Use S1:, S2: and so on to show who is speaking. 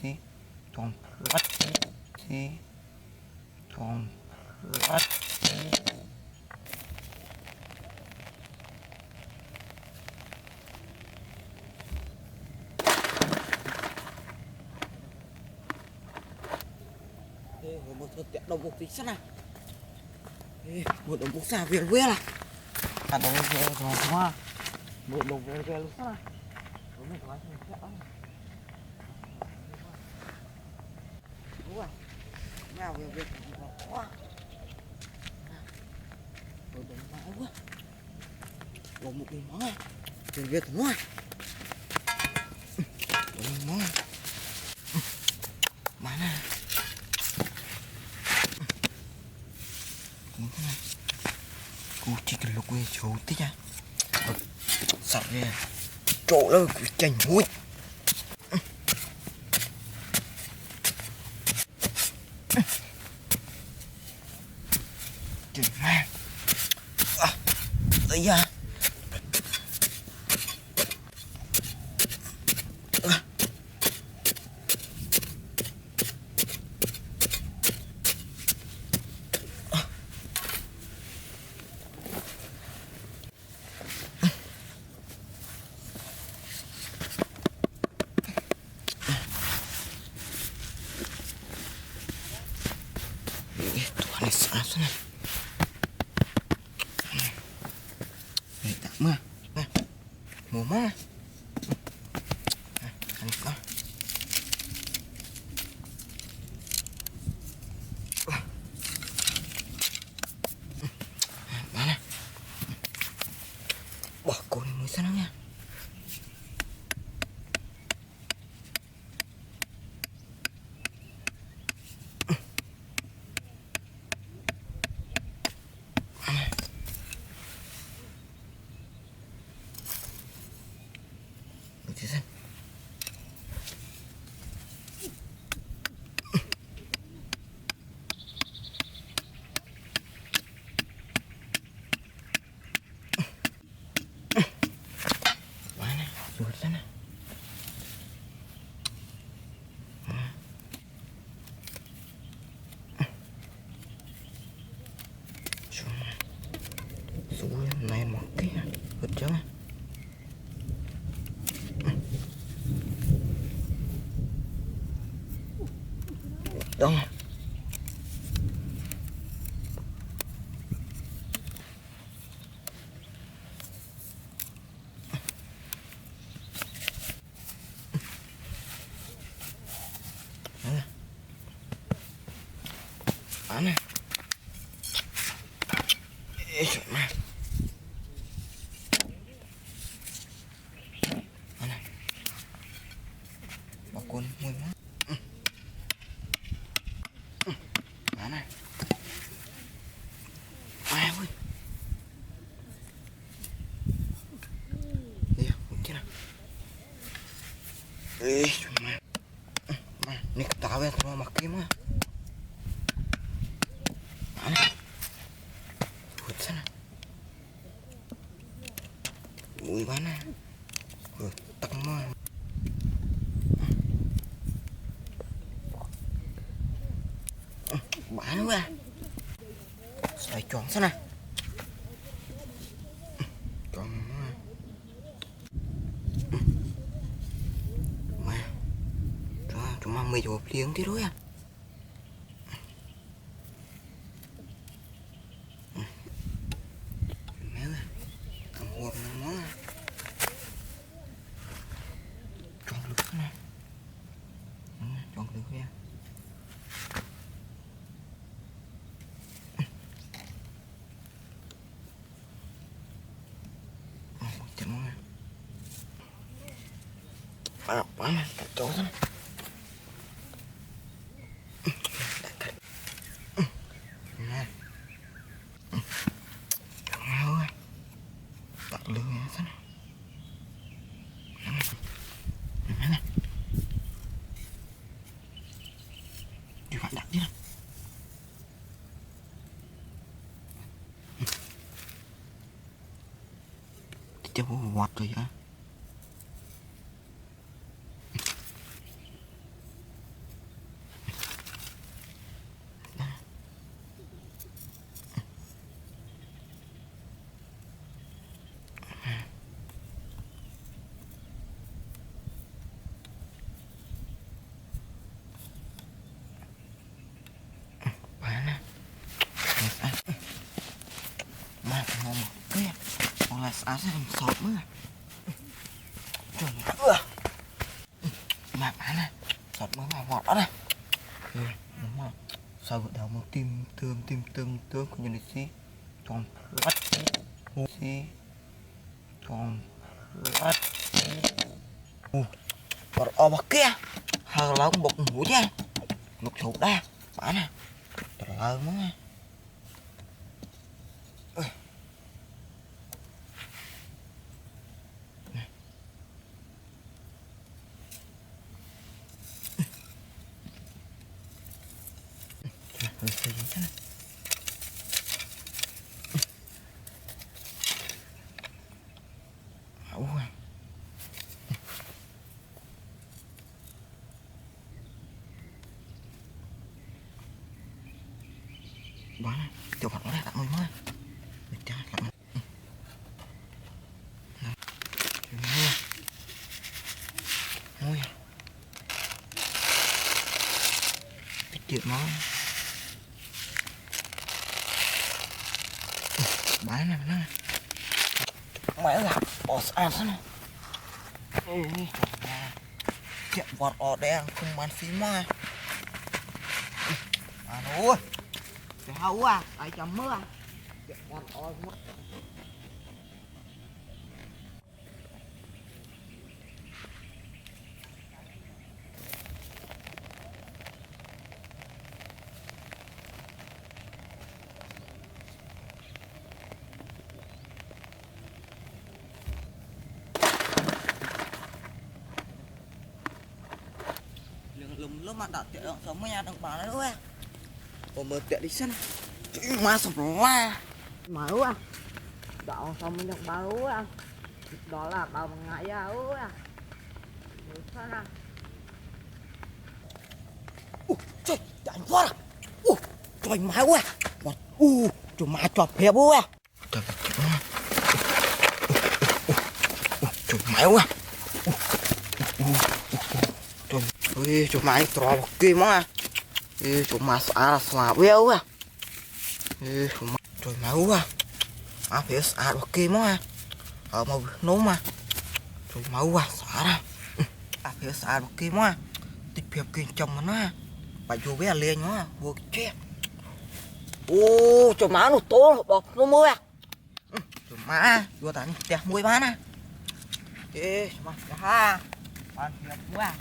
S1: See, complete. See, complete.
S2: Một tiệm đồng một tí sắt này, một đồng một xà viên là
S1: À, đồng về rồi quá.
S2: một đồng về lúc sắt này, đúng rồi quá thì sẽ đúng rồi, nào về việc quá, một đồng mãi quá, đồng một đồng mãi, về việc ngoài, đồng mãi, bán này. Như thế này cô chỉ cần lục về chỗ tí nha sạch ra chỗ đó cứ chành mũi chừng mang lấy ra này xả xuống này này tạm mưa này mùa mát này ăn con đó này bỏ cồn muối sao nha thế xem quá này ruột ra này xuống này một cái hết chưa đó bán này ê trời mà bán này bỏ cồn mùi quá bán này ai ơi đi không chứ nào ê trời mà này tao về tao mặc cái mà bán này hụt sao nào mùi bán này rồi tắc mà bán nữa à xoay tròn sao này tròn mà chúng mày chụp liếng thế thôi à mẹ ơi cầm hộp nó món à tròn lực thế này tròn lực nha chậm quá quá mà cắt chỗ thế này lưng này thế này này đi bạn đặt đi nào cho bố quạt rồi hả á sẽ làm sọt mới trời ơi mà nè sọt mới mà ngọt đó nè đúng không sao vợ đầu mà tim tương của nhân sĩ tròn bắt si tròn bắt còn ở bậc kia hờ là ông bột ngủ chứ ngục sụp đây bả nè trời ơi muốn nghe hơi xì thế này ủa bả nè tiểu phật nó đây tặng người mới được chưa tặng ôi cái chuyện nó bãi này nó mẹ là bỏ ăn thế này chuyện vọt ở đen không bán phí mà ôi cái hấu à tại chấm mưa chuyện vọt ở lùm lúc mà đặt tiện động sống với nhà đừng bảo nữa ủa mở tiện đi xem mà sụp la
S3: mà ú à đậu xong mình được ba ú à đó là bao bằng ngày à ú à được sao nào
S2: trời chạy quá trời má quá trời má chọp hẹp quá trời má quá trời trời má trò bọc kia má trời má xả béo quá trời má quá phía xả bọc kia má ở màu nấu mà trời má quá xả ra phía xả bọc kia má tích phép kia chồng mà nó bà vô bé liền nó vô chết trời má nó to bọc nó mới trời má vô tani tè muối má nè má ha bạn thiệt quá